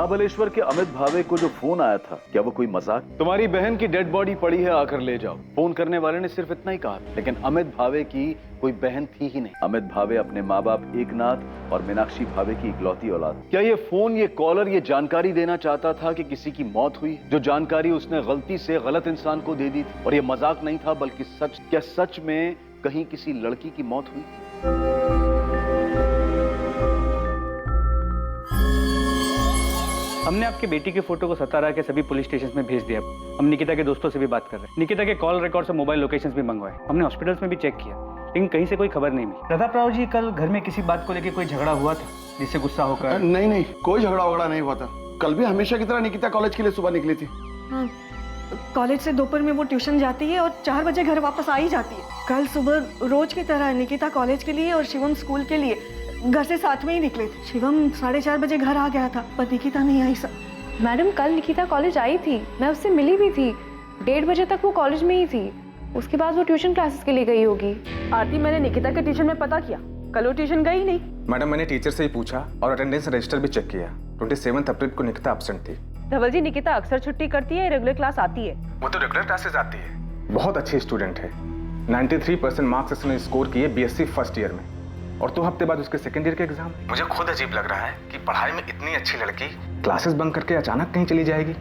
महाबलेश्वर के अमित भावे को जो फोन आया था, क्या वो कोई मजाक? तुम्हारी बहन की डेड बॉडी पड़ी है, आकर ले जाओ। फोन करने वाले ने सिर्फ इतना ही कहा, लेकिन अमित भावे की कोई बहन थी ही नहीं। अमित भावे अपने माँ बाप एकनाथ और मीनाक्षी भावे की इकलौती औलाद। क्या ये फोन, ये कॉलर ये जानकारी देना चाहता था कि किसी की मौत हुई, जो जानकारी उसने गलती से गलत इंसान को दे दी थी? और ये मजाक नहीं था बल्कि सच। क्या सच में कहीं किसी लड़की की मौत हुई? हमने आपकी बेटी की फोटो को सतारा के सभी पुलिस स्टेशन में भेज दिया। हम निकिता के दोस्तों से भी बात कर रहे हैं। निकिता के कॉल रिकॉर्ड से मोबाइल लोकेशंस भी मंगवाए। हमने हॉस्पिटल्स में भी चेक किया, लेकिन कहीं से कोई खबर नहीं मिली। प्रताप राव जी, कल घर में किसी बात को लेकर कोई झगड़ा हुआ था जिससे गुस्सा होकर? नहीं, कोई झगड़ा वगड़ा नहीं हुआ था। कल भी हमेशा की तरह निकिता कॉलेज के लिए सुबह निकली थी। हाँ, कॉलेज से दोपहर में वो ट्यूशन जाती है और 4 बजे घर वापस आ ही जाती है। कल सुबह रोज की तरह निकिता कॉलेज के लिए और शिवम स्कूल के लिए घर से साथ में ही निकले थे। शिवम 4:30 बजे घर आ गया था, पर निकिता नहीं आई। सर मैडम, कल निकिता कॉलेज आई थी, मैं उससे मिली भी थी। 1:30 बजे तक वो कॉलेज में ही थी। उसके बाद वो ट्यूशन क्लासेस के लिए गई होगी। आरती, मैंने निकिता के ट्यूशन में पता किया, कल वो ट्यूशन गई नहीं। मैडम, मैंने टीचर से ही पूछा और अटेंडेंस रजिस्टर भी चेक किया। 27 अप्रैल को निकिता एब्सेंट थी। धवल जी, निकिता अक्सर छुट्टी करती है, रेगुलर क्लास आती है? वो तो रेगुलर क्लासेस आती है। बहुत अच्छी स्टूडेंट है। 93% मार्क्स उसने स्कोर किए बीएससी फर्स्ट ईयर में, और 2 हफ्ते बाद उसके सेकंड ईयर के एग्जाम। मुझे खुद अजीब लग रहा है कि पढ़ाई में इतनी अच्छी लड़की क्लासेस बंक करके अचानक कहीं चली जाएगी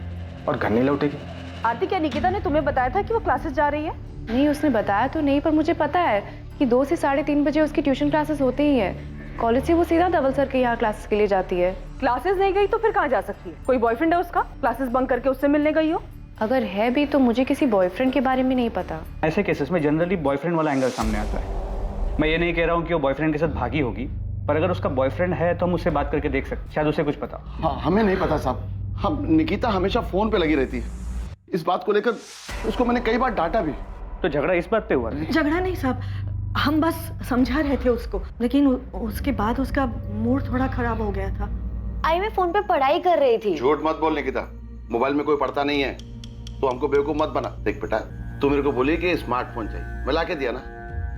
और घर नहीं लौटेगी। आरती, क्या निकिता ने तुम्हें बताया था कि वो क्लासेस जा रही है? नहीं, उसने बताया तो नहीं, पर मुझे पता है कि 2 से 3:30 बजे उसकी ट्यूशन क्लासेस होती ही है। कॉलेज से वो सीधा धवल सर के यहाँ क्लासेस के लिए जाती है। क्लासेस नहीं गई तो फिर कहाँ जा सकती है? कोई बॉयफ्रेंड है उसका? क्लासेस बंक करके उससे मिलने गई हो? अगर है भी तो मुझे किसी बॉयफ्रेंड के बारे में नहीं पता। ऐसे केसेस में जनरली बॉयफ्रेंड वाला एंगल सामने आता है। मैं ये नहीं कह रहा हूँ कि वो बॉयफ्रेंड के साथ भागी होगी, पर अगर उसका बॉयफ्रेंड है तो हम उससे बात करके देख सकते, शायद उसे कुछ पता। हाँ, हमें नहीं पता साहब। हम निकिता हमेशा फोन पे लगी रहती है। इस बात को लेकर उसको मैंने कई बार डांटा भी। तो झगड़ा इस बात पे हुआ? झगड़ा नहीं साहब, हम बस समझा रहे थे उसको, लेकिन उसके बाद उसका मूड थोड़ा खराब हो गया था। आई मैं फोन पे पढ़ाई कर रही थी। झूठ मत बोल निकिता, मोबाइल में कोई पढ़ता नहीं है। तो हमको बेवकूफ मत बना। देख बेटा, तू मेरे को बोली कि स्मार्टफोन चाहिए, मैं ला के दिया ना,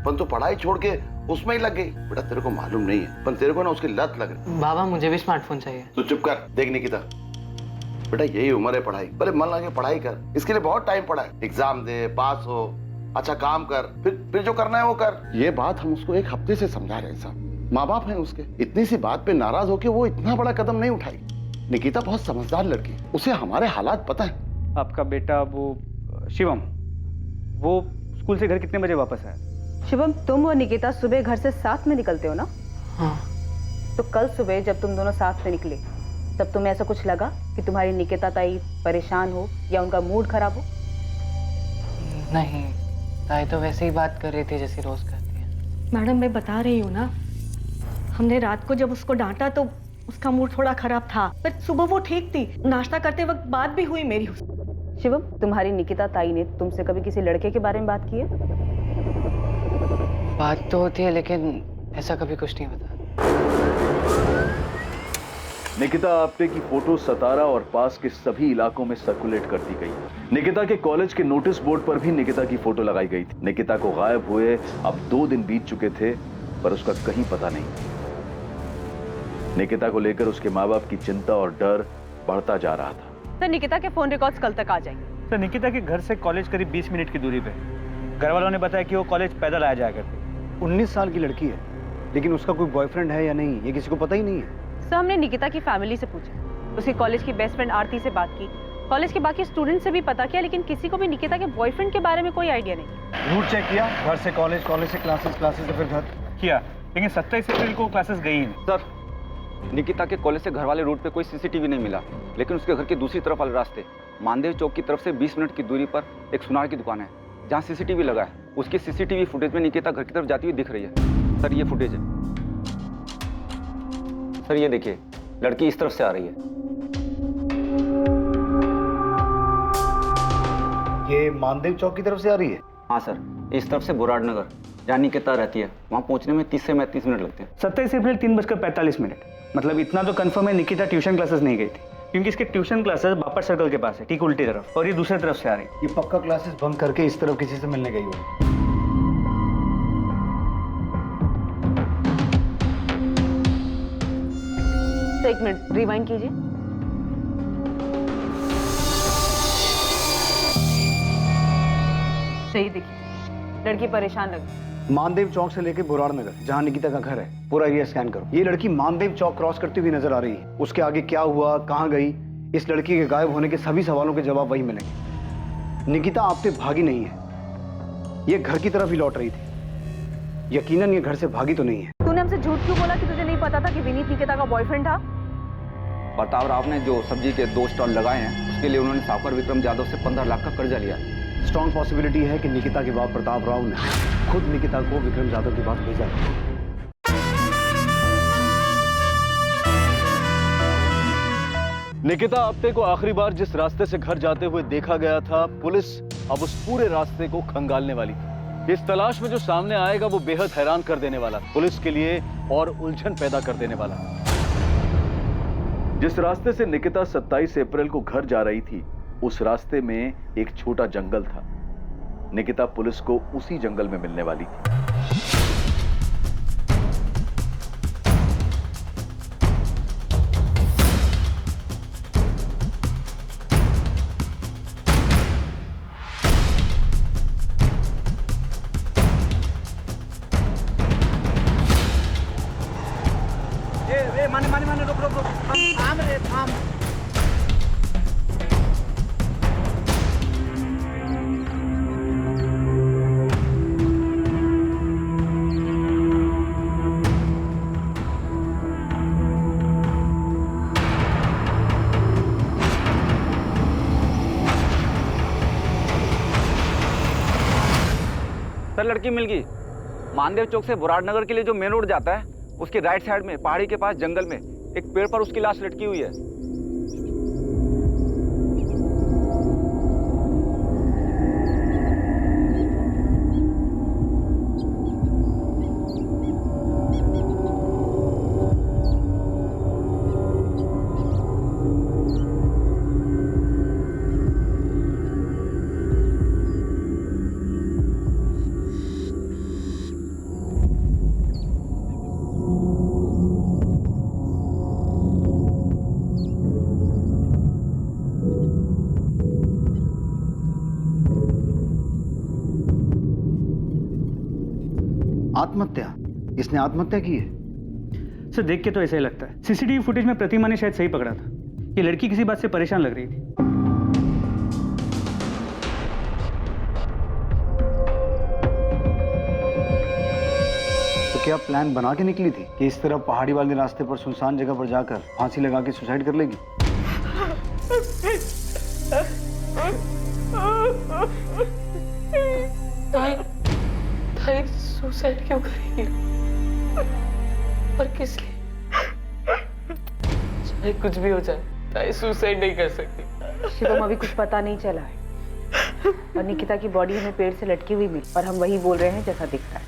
पर तू पढ़ाई छोड़ के उसमें ही लग गई। बेटा तेरे को मालूम नहीं है, पर तेरे को ना उसकी लत लग रही। बाबा, मुझे भी स्मार्टफोन चाहिए। तू चुप कर। देख निकिता, बेटा यही उम्र है पढ़ाई, पहले मन लगे पढ़ाई कर। इसके लिए बहुत टाइम पड़ा है। एग्जाम दे, पास हो, अच्छा काम कर, फिर जो करना है वो कर। ये बात हम उसको 1 हफ्ते से समझा रहे हैं साहब। माँ बाप हैं उसके, इतनी सी बात पे नाराज होके वो इतना बड़ा कदम नहीं उठाएगी। निकिता बहुत समझदार लड़की है, उसे हमारे हालात पता है। आपका बेटा वो शिवम, वो स्कूल से घर कितने बजे वापस आया? शिवम, तुम और निकिता सुबह घर से साथ में निकलते हो ना? हाँ। तो कल सुबह जब तुम दोनों साथ में निकले, तब तुम्हें ऐसा कुछ लगा कि तुम्हारी निकिता ताई परेशान हो या उनका मूड खराब हो? नहीं, ताई तो वैसे ही बात कर रही थी जैसे रोज करती है। मैडम, मैं बता रही हूँ ना, हमने रात को जब उसको डांटा तो उसका मूड थोड़ा खराब था, पर सुबह वो ठीक थी। नाश्ता करते वक्त बात भी हुई मेरी उससे। शिवम, तुम्हारी निकिता ताई ने तुमसे कभी किसी लड़के के बारे में बात की है? बात तो होती है, लेकिन ऐसा कभी कुछ नहीं होता। निकिता आप्टे की फोटो सतारा और पास के सभी इलाकों में सर्कुलेट कर दी गई। निकिता के कॉलेज के नोटिस बोर्ड पर भी निकिता की फोटो लगाई गई थी। निकिता को गायब हुए अब 2 दिन बीत चुके थे, पर उसका कहीं पता नहीं। निकिता को लेकर उसके माँ बाप की चिंता और डर बढ़ता जा रहा था। सर, निकिता के फोन रिकॉर्ड्स कल तक आ जाएंगे। सर, निकिता के घर से कॉलेज करीब 20 मिनट की दूरी पे। घर वालों ने बताया कि वो कॉलेज पैदल आया जाया करती। 19 साल की लड़की है, लेकिन उसका कोई बॉयफ्रेंड है या नहीं ये किसी को पता ही नहीं है। सर, हमने निकिता की फैमिली से पूछा, उसकी कॉलेज की बेस्ट फ्रेंड आरती से बात की, कॉलेज के बाकी स्टूडेंट से भी पता किया, लेकिन किसी को भी निकिता के बॉयफ्रेंड के बारे में कोई आइडिया नहीं। रूट चेक किया, घर से कॉलेज, कॉलेज से क्लासेस, क्लासेस से फिर घर किया, लेकिन 27 अप्रैल को क्लासेस गई ही नहीं। सर, निकिता के कॉलेज से घर वाले रूट पे कोई सीसीटीवी नहीं मिला, लेकिन उसके घर की दूसरी तरफ वाले रास्ते मानदेव चौक की तरफ से 20 मिनट की दूरी पर एक सुनार की दुकान है जहाँ सीसीटीवी लगा है। उसकी सीसीटीवी फुटेज में निकिता घर की तरफ जाती हुई दिख रही है। सर, ये फुटेज है। सर, ये देखिए, लड़की इस तरफ से आ रही है। ये मानदेव चौक की तरफ से आ रही है? हाँ सर, इस तरफ से बुराड़ नगर जहाँ निकिता रहती है, वहाँ पहुँचने में 30 से 35 मिनट लगते हैं। 27 अप्रैल 3:45। मतलब इतना तो कंफर्म है निकिता ट्यूशन क्लासेस नहीं गई थी, क्योंकि इसके ट्यूशन क्लासेस बापर सर्कल के पास है, ठीक उल्टी तरफ, और ये दूसरी तरफ से आ रही। ये पक्का क्लासेस बंक करके इस तरफ किसी से मिलने गई होगी। तो 1 मिनट रिवाइंड कीजिए। चाहिए देखिए, लड़की परेशान लगी। मानदेव चौक से लेके बुराड़ नगर, जहाँ निकिता का घर है, पूरा एरिया स्कैन करो। ये लड़की मानदेव चौक क्रॉस करती हुई नजर आ रही है। उसके आगे क्या हुआ, कहाँ गई, इस लड़की के गायब होने के सभी सवालों के जवाब वही मिलेंगे। निकिता आपसे भागी नहीं है, ये घर की तरफ ही लौट रही थी। यकीनन ये घर से भागी तो नहीं है। तूने हमसे झूठ क्यों बोला कि तुझे नहीं पता था कि विनीत निकिता का बॉयफ्रेंड था? प्रताप राव ने जो सब्जी के 2 स्टॉल लगाए हैं, उसके लिए उन्होंने सावकार विक्रम यादव से 15 लाख का कर्जा लिया है। स्ट्रॉन्ग पॉसिबिलिटी है कि निकिता के बाप प्रताप राव ने खुद निकिता को विक्रम यादव के पास भेजा है। निकिता आप्टे को आखिरी बार जिस रास्ते से घर जाते हुए देखा गया था, पुलिस अब उस पूरे रास्ते को खंगालने वाली थी। इस तलाश में जो सामने आएगा वो बेहद हैरान कर देने वाला, पुलिस के लिए और उलझन पैदा कर देने वाला। जिस रास्ते से निकिता 27 अप्रैल को घर जा रही थी, उस रास्ते में एक छोटा जंगल था। निकिता पुलिस को उसी जंगल में मिलने वाली थी। माने रुक रुक रुक, थाम रे थाम। सर लड़की मिल गई। मानदेव चौक से बुराड़ नगर के लिए जो मेन रोड जाता है, उसके राइट साइड में पहाड़ी के पास जंगल में एक पेड़ पर उसकी लाश लटकी हुई है। आत्महत्या? इसने आत्महत्या की है? सर देख के तो ऐसा ही लगता है। सीसीटीवी फुटेज में प्रतिमा ने शायद सही पकड़ा था। ये लड़की किसी बात से परेशान लग रही थी। तो क्या प्लान बना के निकली थी कि इस तरह पहाड़ी वाले रास्ते पर सुनसान जगह पर जाकर फांसी लगा के सुसाइड कर लेगी? सुसाइड क्यों करेगी और किस लिए? चाहे कुछ भी हो जाए, ताई सुसाइड नहीं कर सकती। शिवम, अभी कुछ पता नहीं चला है और निकिता की बॉडी हमें पेड़ से लटकी हुई मिली और हम वही बोल रहे हैं जैसा दिख रहा है।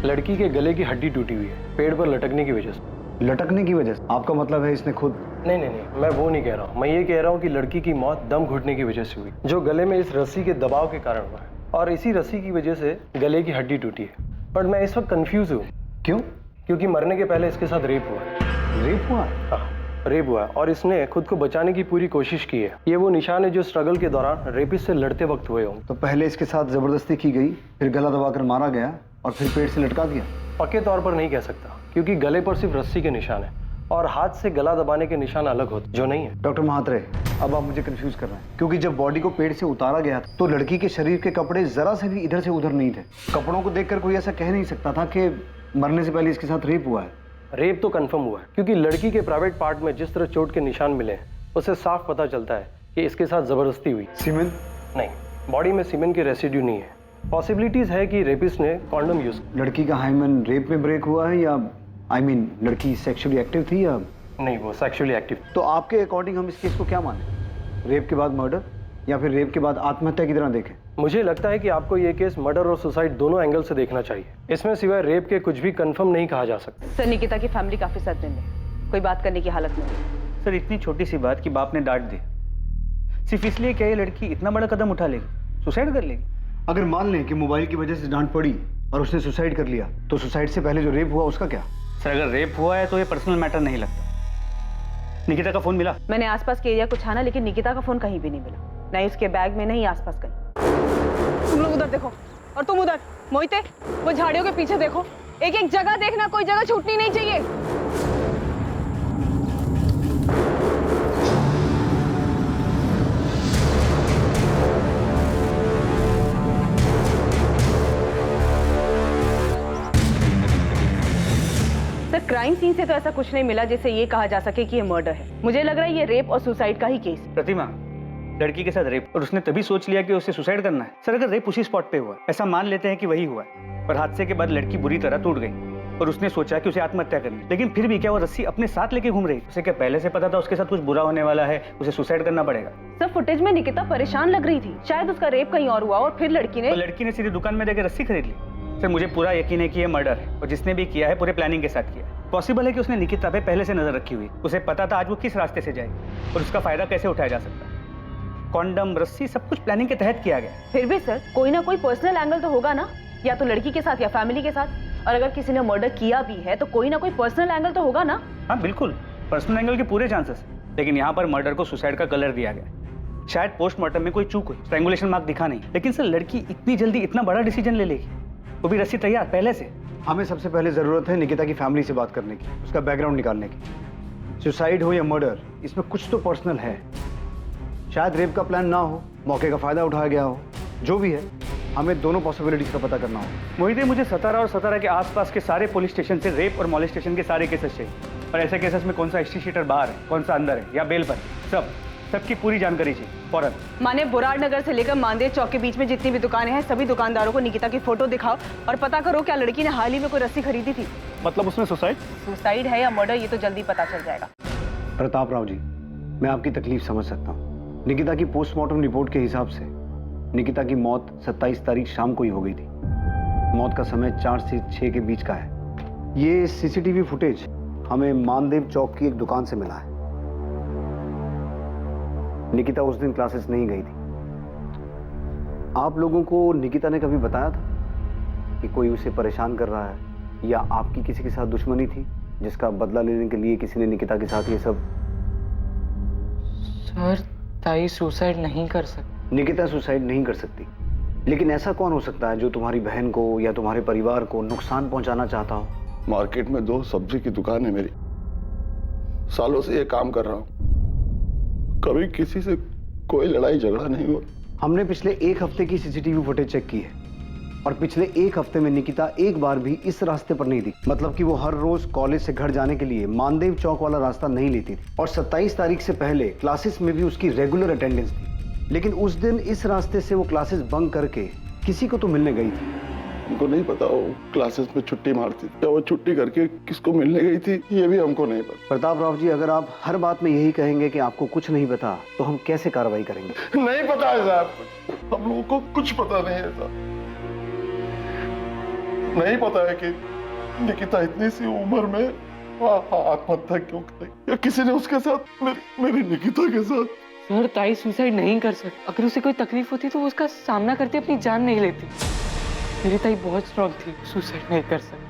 लड़की के गले की हड्डी टूटी हुई है, पेड़ पर लटकने की वजह से। लटकने की वजह से? आपका मतलब है इसने खुद? नहीं, मैं वो नहीं कह रहा हूँ। मैं ये कह रहा हूँ कि लड़की की मौत दम घुटने की वजह से हुई, जो गले में इस रस्सी के दबाव के कारण हुआ है, और इसी रस्सी की वजह से गले की हड्डी टूटी है। बट मैं इस वक्त कंफ्यूज हूँ। क्यों? क्योंकि मरने के पहले इसके साथ रेप हुआ है। रेप हुआ? हाँ, रेप हुआ है और इसने खुद को बचाने की पूरी कोशिश की है। ये वो निशान है जो स्ट्रगल के दौरान रेपिस्ट से लड़ते वक्त हुए होंगे। तो पहले इसके साथ जबरदस्ती की गई, फिर गला दबाकर मारा गया और फिर पेड़ से लटका दिया? पक्के तौर पर नहीं कह सकता, क्योंकि गले पर सिर्फ रस्सी के निशान है और हाथ से गला दबाने के निशान अलग होते, जो नहीं है। डॉक्टर महात्रे, अब आप मुझे कंफ्यूज कर रहे हैं, क्योंकि जब बॉडी को पेड़ से उतारा गया तो लड़की के शरीर के कपड़े जरा से भी इधर से उधर नहीं थे। कपड़ों को देखकर कोई ऐसा कह नहीं सकता था कि मरने से पहले इसके साथ रेप हुआ है। रेप तो कंफर्म हुआ है, क्योंकि लड़की के प्राइवेट पार्ट में जिस तरह चोट के निशान मिले हैं, उससे साफ पता चलता है कि इसके साथ जबरदस्ती हुई। सीमेंट? नहीं, बॉडी में सीमेंट के रेसिड्यू नहीं है। पॉसिबिलिटीज है कि रेपिस्ट ने कॉन्डम यूज। लड़की का हाइमन रेप में ब्रेक हुआ है या लड़की सेक्सुअली एक्टिव थी या नहीं? वो सेक्सुअली एक्टिव। तो आपके अकॉर्डिंग हम इस केस को क्या माने? रेप के बाद मर्डर या फिर रेप के बाद आत्महत्या की तरह देखें? मुझे लगता है कि आपको ये केस मर्डर और सुसाइड दोनों एंगल से देखना चाहिए। इसमें सिवाय रेप के कुछ भी कंफर्म नहीं कहा जा सकता। सर, निकिता की फैमिली काफी सदमे में, कोई बात करने की हालत में नहीं। सर इतनी छोटी सी बात कि बाप ने डांट दी, सिर्फ इसलिए क्या ये लड़की इतना बड़ा कदम उठा लेगी, सुसाइड कर लेगी? अगर मान लें कि मोबाइल की वजह से डांट पड़ी और उसने सुसाइड कर लिया, तो सुसाइड से पहले जो रेप हुआ उसका क्या? सर अगर रेप हुआ है तो ये पर्सनल मैटर नहीं लगता। निकिता का फोन मिला? मैंने आसपास के एरिया को छाना लेकिन निकिता का फोन कहीं भी नहीं मिला, ना ही उसके बैग में, नहीं आसपास कहीं। तुम लोग उधर देखो और तुम उधर। मोहिते, वो झाड़ियों के पीछे देखो, एक एक जगह देखना, कोई जगह छूटनी नहीं चाहिए। सर, क्राइम सीन से तो ऐसा कुछ नहीं मिला जिससे ये कहा जा सके कि ये मर्डर है। मुझे लग रहा है ये रेप और सुसाइड का ही केस है। प्रतिमा, लड़की के साथ रेप और उसने तभी सोच लिया कि उसे सुसाइड करना है। सर, अगर रेप उसी स्पॉट पे हुआ, ऐसा मान लेते हैं कि वही हुआ है, पर हादसे के बाद लड़की बुरी तरह टूट गई और उसने सोचा कि उसे आत्महत्या करनी, लेकिन फिर भी क्या वो रस्सी अपने साथ लेके घूम रही? उसे क्या पहले से पता था उसके साथ कुछ बुरा होने वाला है, उसे सुसाइड करना पड़ेगा? सर, फुटेज में निकिता परेशान लग रही थी, शायद उसका रेप कहीं और हुआ और फिर लड़की ने सीधे दुकान में देकर रस्सी खरीद ली। सर, मुझे पूरा यकीन है कि ये मर्डर है और जिसने भी किया है पूरे प्लानिंग के साथ किया है। पॉसिबल है कि उसने निकिता पे पहले से नजर रखी हुई, उसे पता था आज वो किस रास्ते से जाएगी और उसका फायदा कैसे उठाया जा सकता है। कॉन्डम, रस्सी, सब कुछ प्लानिंग के तहत किया गया। फिर भी सर, कोई ना कोई पर्सनल एंगल तो होगा ना, या तो लड़की के साथ या फैमिली के साथ। और अगर किसी ने मर्डर किया भी है तो कोई ना कोई पर्सनल एंगल तो होगा ना। हाँ बिल्कुल, पर्सनल एंगल के पूरे चांसेस, लेकिन यहाँ पर मर्डर को सुसाइड का कलर दिया गया। शायद पोस्टमार्टम में कोई चूक हुई, स्ट्रैंगुलेशन मार्क दिखा नहीं, लेकिन सर लड़की इतनी जल्दी इतना बड़ा डिसीजन ले लेगी, वो भी रस्सी तैयार पहले से। हमें सबसे पहले जरूरत है निकिता की फैमिली से बात करने की, उसका बैकग्राउंड निकालने की। सुसाइड हो या मर्डर, इसमें कुछ तो पर्सनल है। शायद रेप का प्लान ना हो, मौके का फायदा उठाया गया हो, जो भी है हमें दोनों पॉसिबिलिटीज का पता करना हो। मोहिते, मुझे सतारा और सतारा के आसपास के सारे पुलिस स्टेशन से रेप और मॉलेस्टेशन के सारे केसेस चाहिए, और ऐसे केसेस में कौन सा हिस्ट्री शीटर बाहर है, कौन सा अंदर है या बेल पर, सबकी पूरी जानकारी चाहिए फौरन। माने बुराड़ नगर से लेकर मानदेव चौक के बीच में जितनी भी दुकानें हैं, सभी दुकानदारों को निकिता की फोटो दिखाओ और पता करो क्या लड़की ने हाल ही में कोई रस्सी खरीदी थी। मतलब उसमें सुसाइड है या मर्डर, ये तो जल्दी पता चल जाएगा। प्रताप राव जी, मैं आपकी तकलीफ समझ सकता हूँ। निकिता की पोस्टमार्टम रिपोर्ट के हिसाब से निकिता की मौत 27 तारीख शाम को ही हो गई थी। मौत का समय 4 से 6 के बीच का है। ये सीसीटीवी फुटेज हमें मानदेव चौक की एक दुकान से मिला है। निकिता उस दिन क्लासेस नहीं गई थी। आप लोगों को निकिता ने कभी बताया था कि कोई उसे परेशान कर रहा है या आपकी किसी के साथ दुश्मनी थी जिसका बदला लेने के लिए किसी ने निकिता के साथ ये सब? सर, ताई सुसाइड नहीं कर सकती। निकिता सुसाइड नहीं कर सकती, लेकिन ऐसा कौन हो सकता है जो तुम्हारी बहन को या तुम्हारे परिवार को नुकसान पहुंचाना चाहता हो? मार्केट में 2 सब्जी की दुकान है मेरी, सालों से ये काम कर रहा हूँ, कभी किसी से कोई लड़ाई झगड़ा नहीं हुआ। हमने पिछले 1 हफ्ते की सीसीटीवी फुटेज चेक की है और पिछले 1 हफ्ते में निकिता एक बार भी इस रास्ते पर नहीं थी। मतलब कि वो हर रोज कॉलेज से घर जाने के लिए मानदेव चौक वाला रास्ता नहीं लेती थी और 27 तारीख से पहले क्लासेस में भी उसकी रेगुलर अटेंडेंस थी। लेकिन उस दिन इस रास्ते से वो क्लासेस बंक करके किसी को तो मिलने गई थी। हमको नहीं पता वो क्लासेस में छुट्टी मारती या वो छुट्टी करके किसको मिलने गई थी, ये भी हमको नहीं पता। प्रताप राव जी, अगर आप हर बात में यही कहेंगे कि आपको कुछ नहीं पता, तो हम कैसे कार्रवाई करेंगे? नहीं पता है साहब, हम लोगों को कुछ पता नहीं है साहब। नहीं पता है कि निकिता इतनी सी उम्र में आत्महत्या क्यों करी या किसी ने उसके साथ मेरी निकिता के साथ। सर, ताई सुसाइड नहीं कर सकती। अगर उसे कोई तकलीफ होती तो वो उसका सामना करते अपनी जान नहीं लेती। मेरी ताई बहुत स्ट्रांग थी, सुसाइड नहीं कर सकती।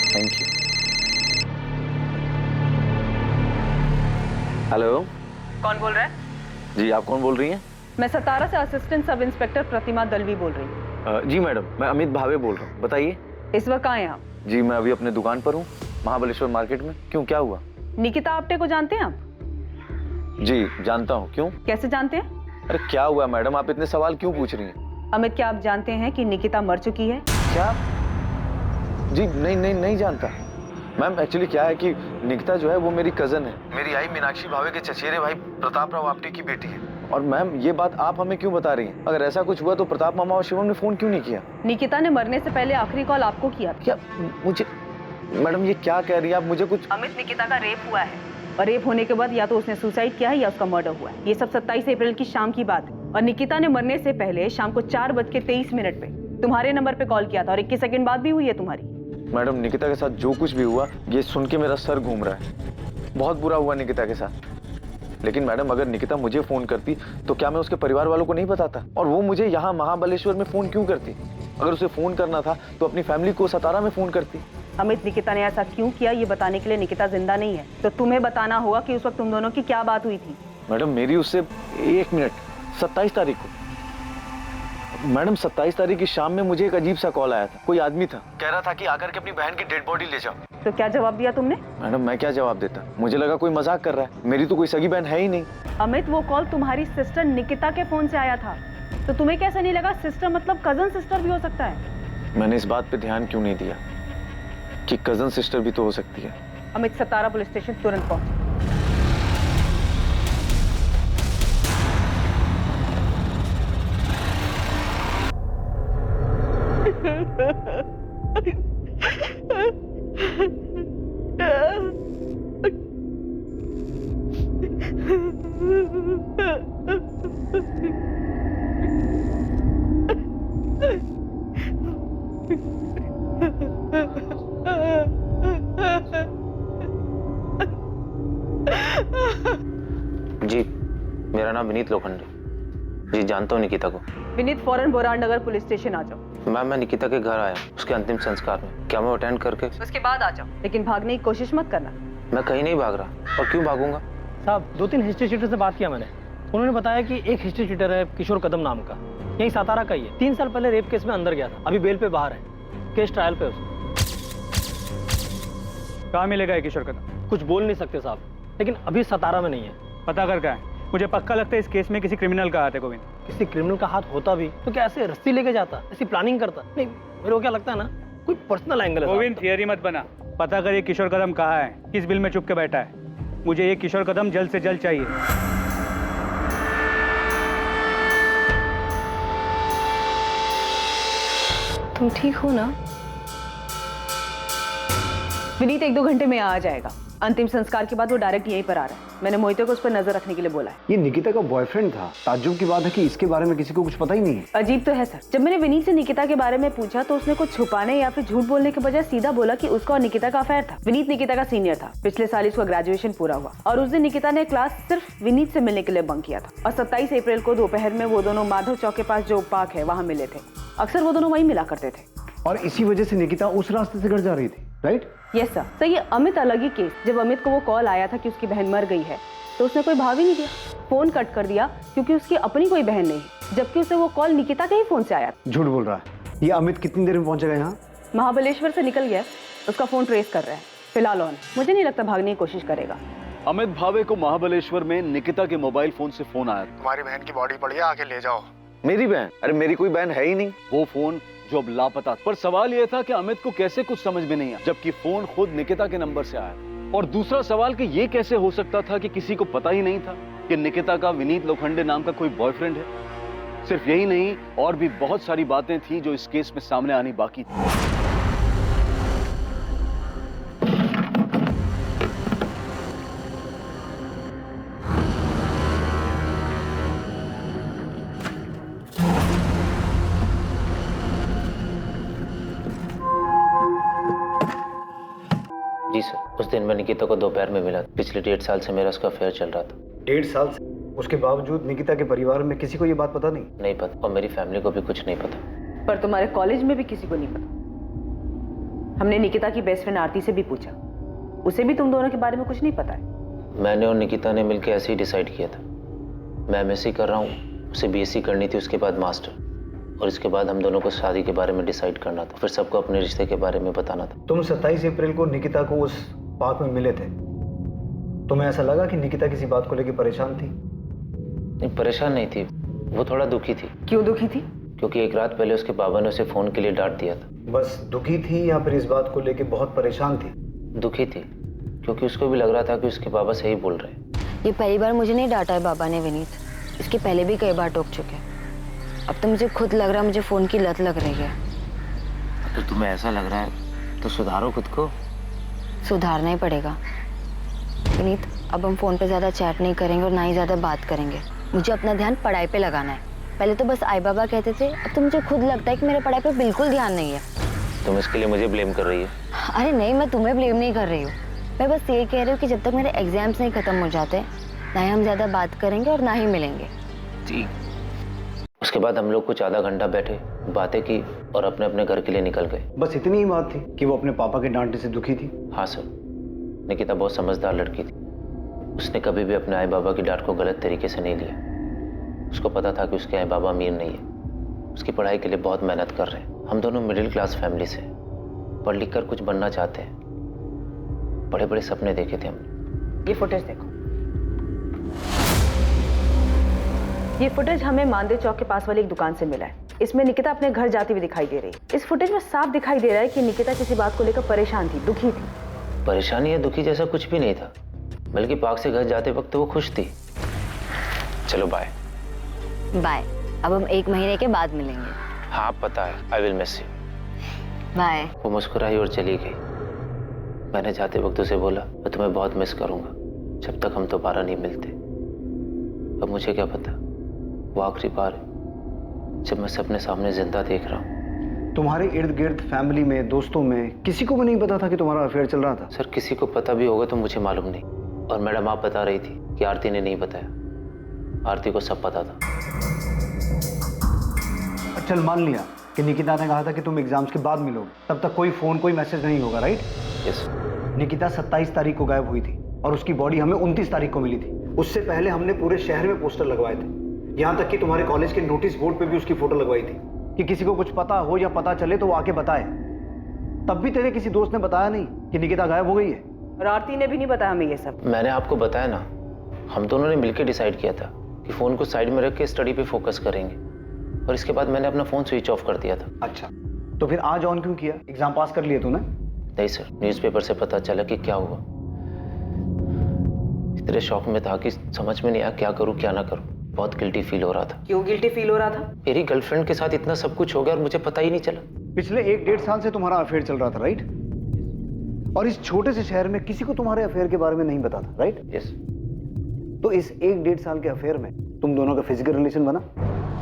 Thank you. हेलो, कौन बोल रहा है? जी आप कौन बोल रही हैं? मैं सतारा से असिस्टेंट सब इंस्पेक्टर प्रतिमा दलवी बोल रही हूँ। जी मैडम, मैं अमित भावे बोल रहा हूँ, बताइए। इस वक्त कहाँ हैं आप? जी मैं अभी अपने दुकान पर हूँ, महाबलेश्वर मार्केट में। क्यों, क्या हुआ? निकिता आप्टे को जानते हैं आप? जी जानता हूँ। क्यों? कैसे जानते हैं? अरे क्या हुआ मैडम, आप इतने सवाल क्यों पूछ रही हैं? अमित, क्या आप जानते हैं कि निकिता मर चुकी है? क्या? जी नहीं जानता मैम। एक्चुअली क्या है कि निकिता जो है वो मेरी कजन है, मेरी आई मीनाक्षी भावे के चचेरे भाई प्रताप राव आपटे की बेटी है। और मैम ये बात आप हमें क्यों बता रही हैं? अगर ऐसा कुछ हुआ तो प्रताप मामा और शिवम ने फोन क्यों नहीं किया? निकिता ने मरने से पहले आखिरी कॉल आपको किया था। क्या मुझे मैडम ये क्या कह रही है आप? मुझे कुछ अमित निकिता का रेप हुआ है और रेप होने के बाद या तो उसने सुसाइड किया है या उसका मर्डर हुआ है। ये सब 27 अप्रैल की शाम की बात है और निकिता ने मरने से पहले शाम को 4:23 पे तुम्हारे नंबर पे कॉल किया था और 21 सेकंड बाद भी हुई है तुम्हारी। मैडम निकिता के साथ जो कुछ भी हुआ ये सुन के मेरा सर घूम रहा है। बहुत बुरा हुआ निकिता के साथ। लेकिन मैडम अगर निकिता मुझे फोन करती तो क्या मैं उसके परिवार वालों को नहीं बताता? और वो मुझे यहाँ महाबलेश्वर में फोन क्यों करती? अगर उसे फोन करना था तो अपनी फैमिली को सतारा में फोन करती। अमित निकिता ने ऐसा क्यों किया ये बताने के लिए निकिता जिंदा नहीं है, तो तुम्हें बताना होगा कि उस वक्त तुम दोनों की क्या बात हुई थी। मैडम मेरी उससे 1 मिनट 27 तारीख को मैडम 27 तारीख की शाम में मुझे एक अजीब सा कॉल आया था। कोई आदमी था, कह रहा था कि आकर के अपनी बहन की डेड बॉडी ले जाओ। तो क्या जवाब दिया तुमने? मैडम मैं क्या जवाब देता? मुझे लगा कोई मजाक कर रहा है। मेरी तो कोई सगी बहन है ही नहीं। अमित वो कॉल तुम्हारी सिस्टर निकिता के फोन से आया था, तो तुम्हें कैसे नहीं लगा सिस्टर मतलब कजन सिस्टर भी हो सकता है? मैंने इस बात पे ध्यान क्यों नहीं दिया कि कजन सिस्टर भी तो हो सकती है। अमित सतारा पुलिस स्टेशन तुरंत पहुंच। जी मेरा नाम विनीत लोखंडे। जी जानता हूँ निकिता को। विनीत फौरन बोरान नगर पुलिस स्टेशन आ जाओ। मैम मैं निकिता के घर आया उसके अंतिम संस्कार में। क्या मैं अटेंड करके उसके बाद आ जाओ, लेकिन भागने की कोशिश मत करना। मैं कहीं नहीं भाग रहा। और क्यों भागूंगा? साहब 2-3 हिस्ट्री शीटर से बात किया मैंने। उन्होंने बताया कि एक हिस्ट्री शीटर है किशोर कदम नाम का, यही सातारा का ही है। 3 साल पहले रेप केस में अंदर गया था, अभी बेल पे बाहर है। केस ट्रायल पे उसका। कहाँ मिलेगा ये किशोर कदम? कुछ बोल नहीं सकते साहब, लेकिन अभी सतारा में नहीं है। पता कर क्या है? मुझे पक्का लगता है इस केस में किसी क्रिमिनल का हाथ है। गोविंद किसी क्रिमिनल का हाथ होता भी तो क्या ऐसे रस्सी लेके जाता, ऐसी प्लानिंग करता? नहीं, मेरे को क्या लगता है ना कोई पर्सनल एंगल है। गोविंद थियरी मत बना, पता कर ये किशोर कदम कहाँ है, किस बिल में चुप के बैठा है। मुझे ये किशोर कदम जल्द से जल्द चाहिए। तुम ठीक हो ना? विनीत 1-2 घंटे में आ जाएगा। अंतिम संस्कार के बाद वो डायरेक्ट यहीं पर आ रहा है। मैंने मोहिते को उस पर नजर रखने के लिए बोला है। ये निकिता का बॉयफ्रेंड था। ताज्जुब की बात है कि इसके बारे में किसी को कुछ पता ही नहीं है। अजीब तो है सर। जब मैंने विनीत से निकिता के बारे में पूछा तो उसने कुछ छुपाने या फिर झूठ बोलने के बजाय सीधा बोला कि उसका और निकिता का अफेयर था। विनीत निकिता का सीनियर था। पिछले साल इसका ग्रेजुएशन पूरा हुआ और उस दिन निकिता ने क्लास सिर्फ विनीत से मिलने के लिए बंक किया था। और 27 अप्रैल को दोपहर में वो दोनों माधव चौक के पास जो पार्क है वहाँ मिले थे। अक्सर वो दोनों वहीं मिला करते थे। और इसी वजह से निकिता उस रास्ते से घर जा रही थी, राइट? Yes sir. तो ये अमित अलग ही केस। जब अमित को वो कॉल आया था कि उसकी बहन मर गई है तो उसने कोई भाव ही नहीं दिया, फोन कट कर दिया क्योंकि उसकी अपनी कोई बहन नहीं, जबकि उसे वो कॉल निकिता के ही फोन से आया। झूठ बोल रहा है। ये अमित कितनी देर में पहुंचेगा यहाँ? महाबलेश्वर से निकल गया, उसका फोन ट्रेस कर रहा है फिलहाल ऑन। मुझे नहीं लगता भागने की कोशिश करेगा। अमित भावे को महाबलेश्वर में निकिता के मोबाइल फोन से फोन आया। तुम्हारी बहन की बॉडी पड़ी है, आके ले जाओ। मेरी बहन? अरे मेरी कोई बहन है ही नहीं। वो फोन जो अब लापता। पर सवाल यह था कि अमित को कैसे कुछ समझ में नहीं आया, जबकि फोन खुद निकिता के नंबर से आया। और दूसरा सवाल कि ये कैसे हो सकता था कि किसी को पता ही नहीं था कि निकिता का विनीत लोखंडे नाम का कोई बॉयफ्रेंड है। सिर्फ यही नहीं, और भी बहुत सारी बातें थी जो इस केस में सामने आनी बाकी थी। जी सर, उस दिन मैं निकिता को दोपहर में मिला। पिछले 1.5 साल से मेरा उसका अफेयर चल रहा था। 1.5 साल से? उसके बावजूद निकिता के परिवार में किसी को ये बात पता नहीं? नहीं पता, और मेरी फैमिली को भी कुछ नहीं पता। पर तुम्हारे कॉलेज में भी किसी को नहीं पता। हमने निकिता की बेस्ट फ्रेंड आरती से भी पूछा, उसे भी तुम दोनों के बारे में कुछ नहीं पता है। मैंने और निकिता ने मिलकर ऐसे ही डिसाइड किया था। मैं MSc कर रहा हूँ, उसे BSc करनी थी, उसके बाद मास्टर, और इसके बाद हम दोनों को शादी के बारे में डिसाइड करना था। फिर सबको अपने रिश्ते के बारे में बताना था। तुम 27 अप्रैल को निकिता को उस पार्क में मिले थे। तुम्हें ऐसा लगा कि निकिता किसी बात को लेकर परेशान थी? नहीं, परेशान नहीं थी, वो थोड़ा दुखी थी। क्यों दुखी थी? क्योंकि एक रात पहले उसके बाबा ने उसे फोन के लिए डांट दिया था। बस दुखी थी या फिर इस बात को लेके बहुत परेशान थी? दुखी थी, क्योंकि उसको भी लग रहा था कि उसके बाबा सही बोल रहे हैं। ये पहली बार मुझे नहीं डांटा है बाबा ने विनीत, इसके पहले भी कई बार टोक चुके हैं। अब तो मुझे खुद लग रहा है मुझे फोन की लत लग रही है। अगर तुम्हें ऐसा लग रहा है तो सुधारो खुद को। सुधारना ही पड़ेगा विनीत। अब हम फोन पे ज्यादा चैट नहीं करेंगे और ना ही ज्यादा बात करेंगे। मुझे अपना ध्यान पढ़ाई पे लगाना है। पहले तो बस आई बाबा कहते थे, अब तो मुझे खुद लगता है कि मेरा पढ़ाई पे बिल्कुल ध्यान नहीं है। तुम इसके लिए मुझे ब्लेम कर रही हो? अरे नहीं, मैं तुम्हें ब्लेम नहीं कर रही हूँ। मैं बस ये कह रही हूँ कि जब तक मेरे एग्जाम्स नहीं खत्म हो जाते, ना ही हम ज्यादा बात करेंगे और ना ही मिलेंगे। ठीक। उसके बाद हम लोग कुछ आधा घंटा बैठे, बातें की और अपने अपने घर के लिए निकल गए। बस इतनी ही बात थी कि वो अपने पापा के डांटने से दुखी थी? हाँ सर, निकिता बहुत समझदार लड़की थी। उसने कभी भी अपने आई बाबा की डांट को गलत तरीके से नहीं लिया। उसको पता था कि उसके आई बाबा अमीर नहीं है, उसकी पढ़ाई के लिए बहुत मेहनत कर रहे हैं। हम दोनों मिडिल क्लास फैमिली से पढ़ लिख कर कुछ बनना चाहते हैं। बड़े बड़े सपने देखे थे हमने। ये फुटेज देखो। ये फुटेज हमें मानदेव चौक के पास वाली एक दुकान से मिला है। इसमें निकिता अपने घर जाती हुई दिखाई दे रही है। इस फुटेज में साफ दिखाई दे रहा है कि निकिता किसी बात को लेकर परेशान थी, दुखी थी। परेशानी या दुखी जैसा कुछ भी नहीं था, बल्कि पार्क से घर जाते वक्त तो वो खुश थी। चलो बाय। बाय। अब हम 1 महीने के बाद मिलेंगे। हाँ पता है, I will miss you. Bye. वो मुस्कुराई और चली गई। मैंने जाते वक्त उसे बोला, मैं तुम्हें बहुत मिस करूंगा जब तक हम दोबारा नहीं मिलते। अब मुझे क्या पता, वो आखिरी बार है जब मैं सबने सामने जिंदा देख रहा हूँ। तुम्हारे इर्द गिर्द फैमिली में, दोस्तों में किसी को भी नहीं पता था कि तुम्हारा अफेयर चल रहा था? सर किसी को पता भी होगा तो मुझे मालूम नहीं। और मैडम आप बता रही थी कि आरती ने नहीं बताया। आरती को सब पता था। चल मान लिया कि निकिता ने कहा था कि तुम एग्जाम्स के बाद मिलोगे, तब तक कोई फोन कोई मैसेज नहीं होगा, राइट? यस। निकिता 27 तारीख को गायब हुई थी और उसकी बॉडी हमें 29 तारीख को मिली थी। उससे पहले हमने पूरे शहर में पोस्टर लगवाए थे, यहाँ तक कि तुम्हारे कॉलेज के नोटिस बोर्ड पे भी उसकी फोटो लगवाई थी कि किसी को कुछ पता हो या पता चले तो वो आके बताए। तब भी तेरे किसी दोस्त ने बताया नहीं कि निकिता गायब हो गई है? और आरती ने भी नहीं बताया हमें ये सब। मैंने आपको बताया ना, हम दोनों ने मिलकर डिसाइड किया था कि फोन को साइड में रख के स्टडी पे फोकस करेंगे, और इसके बाद मैंने अपना फोन स्विच ऑफ कर दिया था। अच्छा, तो फिर आज ऑन क्यों किया? एग्जाम पास कर लिए तूने? नहीं सर, न्यूज़पेपर से पता चला कि क्या हुआ। इतने शौक में था कि समझ में नहीं आया क्या करूं क्या ना करूं। बहुत गिल्टी फील हो रहा था। क्यों गिल्टी फील हो रहा था? मेरी गर्लफ्रेंड के साथ इतना सब कुछ हो गया और मुझे पता ही नहीं चला। पिछले 1-1.5 साल से तुम्हारा अफेयर चल रहा था, राइट? और इस छोटे से शहर में किसी को तुम्हारे अफेयर के बारे में नहीं पता था, राइट? यस। तो इस 1-1.5 साल के अफेयर में तुम दोनों का फिजिकल रिलेशन बना?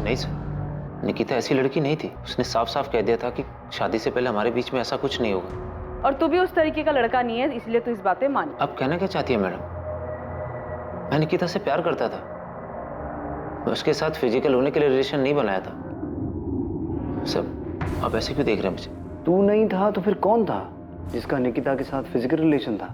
नहीं सर, निकिता ऐसी लड़की नहीं थी। उसने साफ साफ कह दिया था कि शादी से पहले हमारे बीच में ऐसा कुछ नहीं होगा। और तू भी उस तरीके का लड़का नहीं है, इसलिए तू इस बात पे मान। अब कहना क्या चाहती है मैडम? मैं निकिता से प्यार करता था। मैं उसके साथ फिजिकल होने के लिए रिलेशन नहीं बनाया था। सब आप ऐसे क्यों देख रहे हैं मुझे? तू नहीं था तो फिर कौन था जिसका निकिता के साथ फिजिकल रिलेशन था?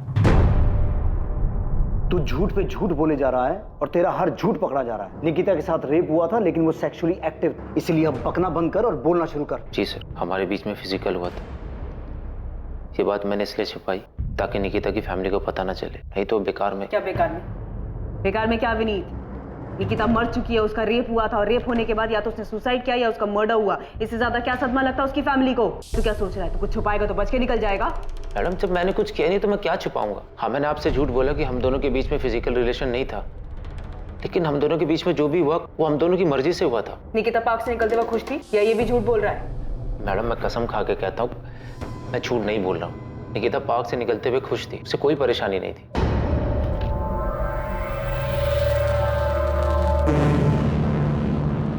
तू झूठ पे झूठ बोले जा रहा है और तेरा हर झूठ पकड़ा जा रहा है। निकिता के साथ रेप हुआ था लेकिन वो सेक्सुअली एक्टिव, इसलिए अब बकना बंद कर और बोलना शुरू कर। जी सर, हमारे बीच में फिजिकल हुआ था। ये बात मैंने इसलिए छुपाई ताकि निकिता की फैमिली को पता ना चले, नहीं तो बेकार में। क्या बेकार में? बेकार में क्या विनीत? निकिता मर चुकी है, उसका रेप हुआ था और रेप होने के बाद या तो उसने सुसाइड किया या उसका मर्डर हुआ। इससे ज्यादा क्या सदमा लगता है उसकी फैमिली को? तू क्या सोच रहा है? तू कुछ छुपाएगा तो बच के निकल जाएगा। मैडम जब मैंने कुछ किया नहीं तो मैं क्या छुपाऊंगा? हाँ मैंने आपसे झूठ बोला कि हम दोनों के बीच में फिजिकल रिलेशन नहीं था, लेकिन हम दोनों के बीच में जो भी हुआ वो हम दोनों की मर्जी से हुआ था। निकिता पार्क से निकलते वक्त खुश थी या ये भी झूठ बोल रहा है? मैडम मैं कसम खा के कहता हूँ मैं झूठ नहीं बोल रहा हूँ। निकिता पार्क से निकलते हुए खुश थी, उसे कोई परेशानी नहीं थी।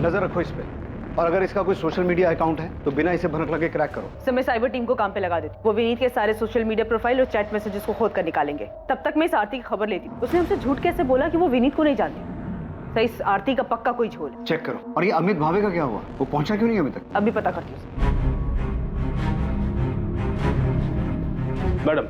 नजर रखो इस पे, और अगर इसका कोई सोशल मीडिया अकाउंट है तो बिना इसे भनक लगे क्रैक करो। तो मैं साइबर टीम को काम पे लगा देती। वो विनीत के सारे सोशल मीडिया प्रोफाइल और चैट मैसेजेस को खोद कर निकालेंगे। तब तक मैं इस आरती की खबर लेती। उसने हमसे झूठ कैसे बोला कि वो विनीत को नहीं जानती? तो इस आरती का पक्का कोई झोल है। चेक करो। और ये अमित भावे का क्या हुआ? वो पहुंचा क्यों नहीं अभी तक? अभी पता करती हूँ। मैडम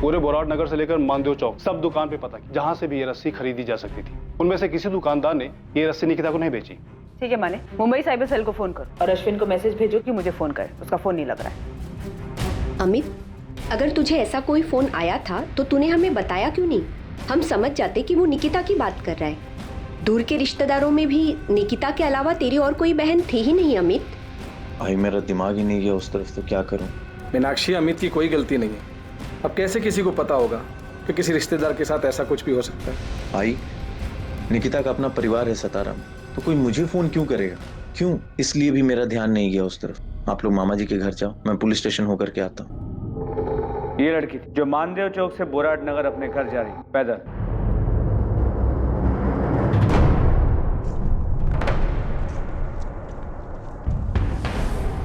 पूरे बोराट नगर से लेकर मानदेव चौक सब दुकान पे पता की, जहां से भी ये रस्सी खरीदी जा सकती थी उनमें से किसी दुकानदार ने ये रस्सी निकिता को नहीं बेची। ठीक है माने, मुंबई साइबर सेल को फोन करो और अश्विन को मैसेज भेजो कि मुझे फोन करे। उसका फोन नहीं लग रहा है। अमित, अगर तुझे ऐसा कोई फोन आया था तो तूने हमें बताया क्यों नहीं? हम समझ जाते कि वो निकिता की बात कर रहा है। दूर के रिश्तेदारों में भी निकिता के अलावा तेरी और कोई बहन थी ही नहीं अमित। भाई मेरा दिमाग ही नहीं गया उस तरफ, तो क्या करूं? मीनाक्षी, अमित की कोई गलती नहीं है। अब कैसे किसी को पता होगा कि किसी रिश्तेदार के साथ ऐसा कुछ भी हो सकता है? भाई निकिता का अपना परिवार है सतारा में, तो कोई मुझे फोन क्यों करेगा? क्यों? इसलिए भी मेरा ध्यान नहीं गया उस तरफ। आप लोग मामा जी के घर जाओ, मैं पुलिस स्टेशन होकर के आता हूँ। ये लड़की थी जो मानदेव चौक से बोराट नगर अपने घर जा रही पैदल।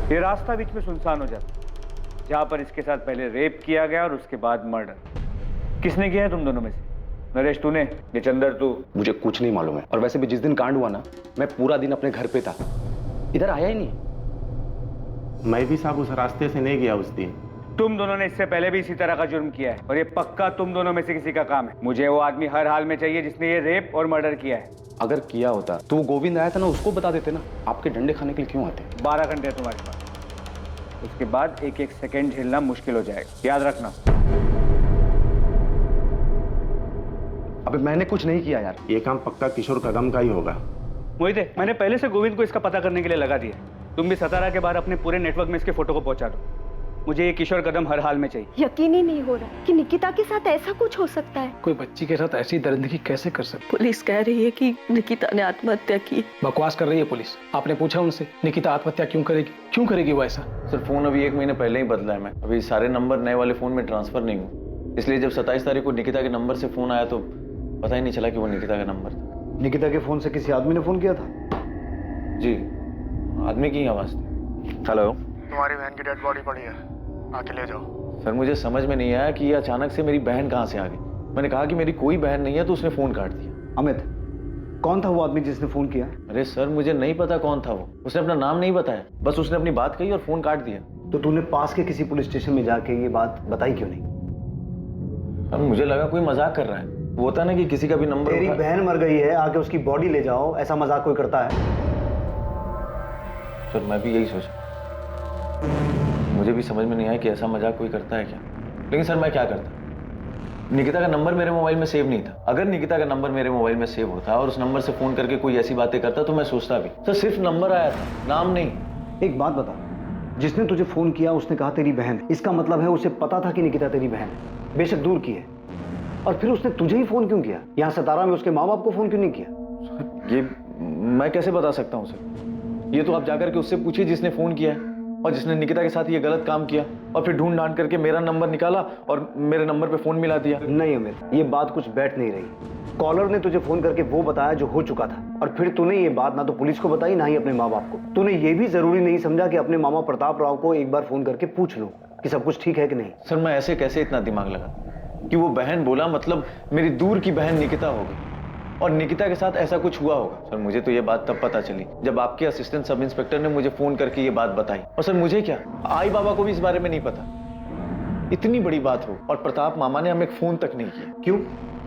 ये रास्ता बीच में सुनसान हो जाता, जहां पर इसके साथ पहले रेप किया गया और उसके बाद मर्डर। किसने किया है तुम दोनों में से? नरेश तूने, ये चंदर तू? मुझे कुछ नहीं मालूम है। और वैसे भी जिस दिन कांड हुआ ना, मैं पूरा दिन अपने घर पे था, इधर आया ही नहीं। मैं भी साहब उस रास्ते से नहीं गया उस दिन। तुम दोनों ने इससे पहले भी इसी तरह का जुर्म किया है और ये पक्का तुम दोनों में से किसी का काम है। मुझे वो आदमी हर हाल में चाहिए जिसने ये रेप और मर्डर किया है। अगर किया होता तो वो गोविंद आया था ना, उसको बता देते ना। आपके डंडे खाने के लिए क्यों आते? 12 घंटे है तुम्हारे पास, उसके बाद एक एक सेकंड झेलना मुश्किल हो जाएगा, याद रखना। अबे मैंने कुछ नहीं किया यार। ये काम पक्का किशोर कदम का ही होगा। मोहित, मैंने पहले से गोविंद को इसका पता करने के लिए लगा दिया। तुम भी सतारा के बाहर अपने पूरे नेटवर्क में इसके फोटो को पहुंचा दो। मुझे ये किशोर कदम हर हाल में चाहिए। यकीन ही नहीं हो रहा कि निकिता के साथ ऐसा कुछ हो सकता है। कोई बच्ची के साथ ऐसी दरिंदगी कैसे कर सकती? पुलिस कह रही है कि निकिता ने आत्महत्या की। बकवास कर रही है पुलिस। आपने पूछा उनसे निकिता आत्महत्या क्यों करेगी? क्यों करेगी वो ऐसा? सर फोन अभी 1 महीने पहले ही बदला है मैं। अभी सारे नंबर नए वाले फोन में ट्रांसफर नहीं हुआ, इसलिए जब 27 तारीख को निकिता के नंबर से फोन आया तो पता ही नहीं चला कि वो निकिता का नंबर था। निकिता के फोन से किसी आदमी ने फोन किया था? जी, आदमी की आवाज थी। हेलो, तुम्हारी बहन की डेड बॉडी पड़ी है, आके ले जाओ। सर मुझे समझ में नहीं आया कि ये अचानक से मेरी बहन कहाँ से आ गई। मैंने कहा कि मेरी कोई बहन नहीं है तो उसने फोन काट दिया। अमित, कौन था वो आदमी जिसने फोन किया? अरे सर मुझे नहीं पता कौन था वो, उसने अपना नाम नहीं बताया, बस उसने अपनी बात कही और फोन काट दिया। तो तूने पास के किसी पुलिस स्टेशन में जाके ये बात बताई क्यों नहीं? अब मुझे लगा कोई मजाक कर रहा है। वो होता ना कि किसी का भी नंबर। तेरी बहन मर गई है, आके उसकी बॉडी ले जाओ, ऐसा मजाक कोई करता है? सर मैं भी यही सोचा, मुझे भी समझ में नहीं आया कि ऐसा मजाक कोई करता है क्या। लेकिन सर मैं क्या करता? निकिता का नंबर मेरे मोबाइल में सेव नहीं था। अगर निकिता का नंबर मेरे मोबाइल में सेव होता और उस नंबर से फोन करके कोई ऐसी बातें करता तो मैं सोचता भी। सर सिर्फ नंबर आया था, नाम नहीं। एक बात बता, जिसने तुझे फोन किया उसने कहा तेरी बहन, इसका मतलब है उसे पता था कि निकिता तेरी बहन है, बेशक दूर की है, और फिर उसने तुझे ही फोन क्यों किया? यहाँ सतारा में उसके माँ बाप को फोन क्यों नहीं किया? ये मैं कैसे बता सकता हूँ सर? ये तो आप जाकर के उससे पूछिए जिसने फोन किया है और जिसने निकिता के साथ ये गलत काम किया और फिर ढूंढ ढांड करके मेरा नंबर निकाला और मेरे नंबर पे फोन मिला दिया। नहीं अमित, ये बात कुछ बैठ नहीं रही। कॉलर ने तुझे फोन करके वो बताया जो हो चुका था, और फिर तूने ये बात ना तो पुलिस को बताई ना ही अपने माँ बाप को। तूने ये भी जरूरी नहीं समझा कि अपने मामा प्रताप राव को एक बार फोन करके पूछ लो कि सब कुछ ठीक है कि नहीं। सर मैं ऐसे कैसे इतना दिमाग लगा कि वो बहन बोला मतलब मेरी दूर की बहन निकिता होगी और निकिता के साथ ऐसा कुछ हुआ होगा। सर मुझे तो ये बात तब पता चली जब आपके असिस्टेंट सब इंस्पेक्टर ने मुझे फोन करके ये बात बताई। और सर मुझे क्या, आई बाबा को भी इस बारे में नहीं पता। इतनी बड़ी बात हो और प्रताप मामा ने हमें फोन तक नहीं किया।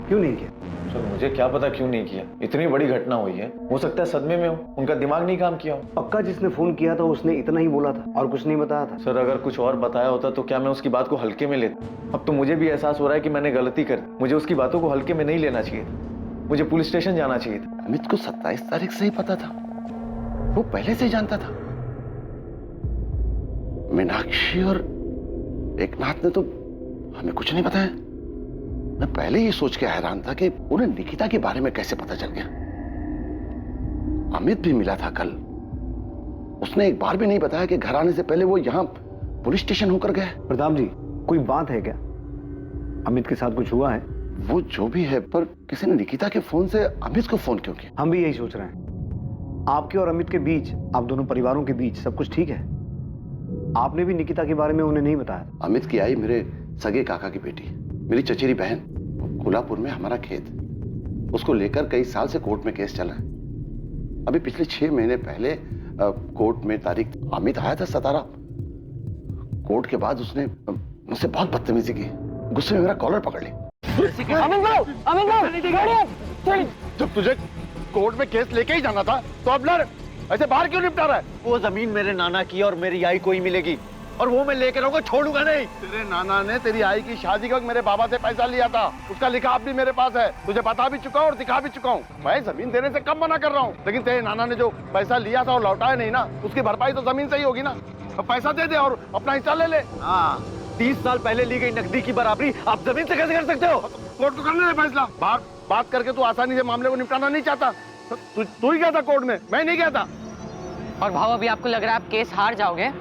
क्यों नहीं किया? सर मुझे क्या पता क्यों नहीं किया। इतनी बड़ी घटना हुई है, हो सकता है सदमे में हो, उनका दिमाग नहीं काम किया हो। पक्का जिसने फोन किया था उसने इतना ही बोला था और कुछ नहीं बताया था? सर अगर कुछ और बताया होता तो क्या मैं उसकी बात को हल्के में लेता? अब तो मुझे भी एहसास हो रहा है कि मैंने गलती कर दी। मुझे उसकी बातों को हल्के में नहीं लेना चाहिए, मुझे पुलिस स्टेशन जाना चाहिए था। अमित को 27 तारीख से ही पता था, वो पहले से ही जानता था। मीनाक्षी और एकनाथ ने तो हमें कुछ नहीं बताया। मैं पहले ही सोच के हैरान था कि उन्हें निकिता के बारे में कैसे पता चल गया। अमित भी मिला था कल, उसने एक बार भी नहीं बताया कि घर आने से पहले वो यहाँ पुलिस स्टेशन होकर गए। प्रताप जी, कोई बात है क्या? अमित के साथ कुछ हुआ है? वो जो भी है, पर किसी ने निकिता के फोन से अमित को फोन क्यों किया? हम भी यही सोच रहे हैं। आपके और अमित के बीच, आप दोनों परिवारों के बीच सब कुछ ठीक है? आपने भी निकिता के बारे में उन्हें नहीं बताया? अमित की आई मेरे सगे काका की बेटी, मेरी चचेरी बहन, कोल्हापुर में हमारा खेत, उसको लेकर कई साल से कोर्ट में केस चला है। अभी पिछले 6 महीने पहले कोर्ट में तारीख अमित आया था सतारा। कोर्ट के बाद उसने मुझसे बहुत बदतमीजी की, गुस्से में मेरा कॉलर पकड़ लिया। जब तुझे कोर्ट में केस लेके ही जाना था तो अब लड़, ऐसे बाहर क्यों निपटा रहा है? वो जमीन मेरे नाना की और मेरी आई को ही मिलेगी और वो मैं लेकर रहूंगा, छोड़ूंगा नहीं। तेरे नाना ने तेरी आई की शादी के वक्त मेरे बाबा से पैसा लिया था, उसका लिखाफ भी मेरे पास है, तुझे बता भी चुका हूं और दिखा भी चुका हूँ। मैं जमीन देने से कम मना कर रहा हूँ, लेकिन तेरे नाना ने जो पैसा लिया था और लौटाया नहीं ना, उसकी भरपाई तो जमीन से ही होगी ना। अब पैसा दे दे और अपना हिस्सा ले ले। हाँ, 30 साल पहले ली गई नकदी की बराबरी आप जमीन से कैसे कर सकते हो? कोर्ट को करने दे फैसला। बात करके तू आसानी से मामले को निपटाना नहीं चाहता। तू ही गया था कोर्ट में, मैं नहीं गया था। और भाव अभी आपको लग रहा है आप केस हार जाओगे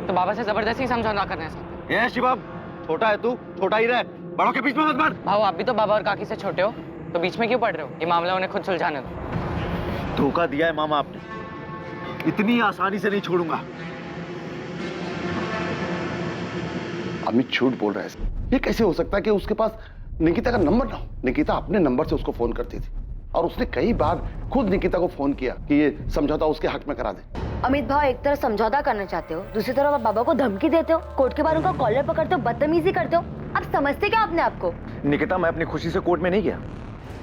तो बाबा से जबरदस्ती समझौता करने से। ये शिवम, छोटा है तू, छोटा ही रह, बड़ों के बीच में मत बढ़। भाव आप भी तो बाबा और काकी से छोटे हो, तो बीच में क्यों पड़ रहे हो? ये मामला उन्हें खुद सुलझाने दो। धोखा दिया है मामा आपने, इतनी आसानी से नहीं छोड़ूंगा। अमित झूठ बोल रहा है। ये कैसे हो सकता है कि उसके पास निकिता का नंबर ना हो? निकिता अपने नंबर से उसको फोन करती थी और उसने कई बार खुद निकिता को फोन किया कि ये समझौता उसके हक में करा दे। अमित भाव, एक तरफ समझौता करना चाहते हो, दूसरी तरफ आप बाबा को धमकी देते हो, कोर्ट के बाहर उनका कॉलर पकड़ते हो, बदतमीजी करते हो। आप समझते क्या अपने आप को? निकिता, मैं अपनी खुशी से कोर्ट में नहीं गया,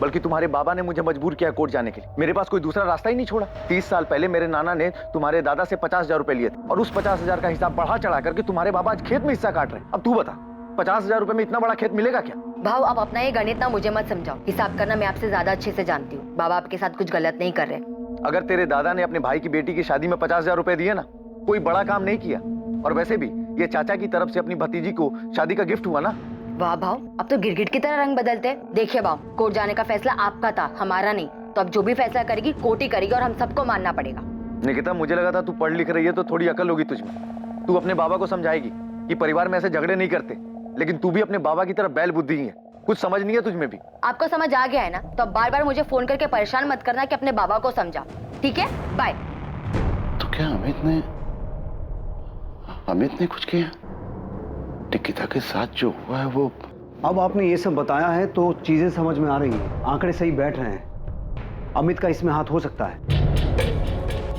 बल्कि तुम्हारे बाबा ने मुझे मजबूर किया कोर्ट जाने के लिए। मेरे पास कोई दूसरा रास्ता ही नहीं छोड़ा। 30 साल पहले मेरे नाना ने तुम्हारे दादा से 50,000 रुपए लिए थे और उस 50,000 का हिसाब बढ़ा चढ़ा करके तुम्हारे बाबा आज खेत में हिस्सा काट रहे हैं। अब तू बता, 50,000 रुपए में इतना बड़ा खेत मिलेगा क्या? भाव, आप अपना ये गणित ना मुझे मत समझाओ। हिसाब करना मैं आपसे ज्यादा अच्छे से जानती हूँ। बाबा आपके साथ कुछ गलत नहीं कर रहे। अगर तेरे दादा ने अपने भाई की बेटी की शादी में 50,000 रुपए दिए ना, कोई बड़ा काम नहीं किया। और वैसे भी ये चाचा की तरफ से अपनी भतीजी को शादी का गिफ्ट हुआ ना। वाह भाव, अब तो गिरगिट की तरह रंग बदलते। देखिए भाव, कोर्ट जाने का फैसला आपका था, हमारा नहीं। तो अब जो भी फैसला करेगी कोर्ट ही करेगी और हम सबको मानना पड़ेगा। निकिता, मुझे लगा था तू पढ़ लिख रही है तो थोड़ी अकल होगी तुझमें। तू अपने बाबा को समझाएगी कि परिवार में ऐसे झगड़े नहीं करते, लेकिन तू भी अपने बाबा की तरह बैल बुद्धि ही है। कुछ समझ नहीं है तुझमें भी। आपको समझ आ गया है ना? तो अब बार बार मुझे फोन करके परेशान मत करना कि अपने बाबा को समझाओ, ठीक है? बाय। तो क्या अमित ने कुछ किया? निकिता के साथ जो हुआ है वो... अब आपने ये सब बताया है तो चीजें समझ में आ रही हैं, आंकड़े सही बैठ रहे हैं। अमित का इसमें हाथ हो सकता है।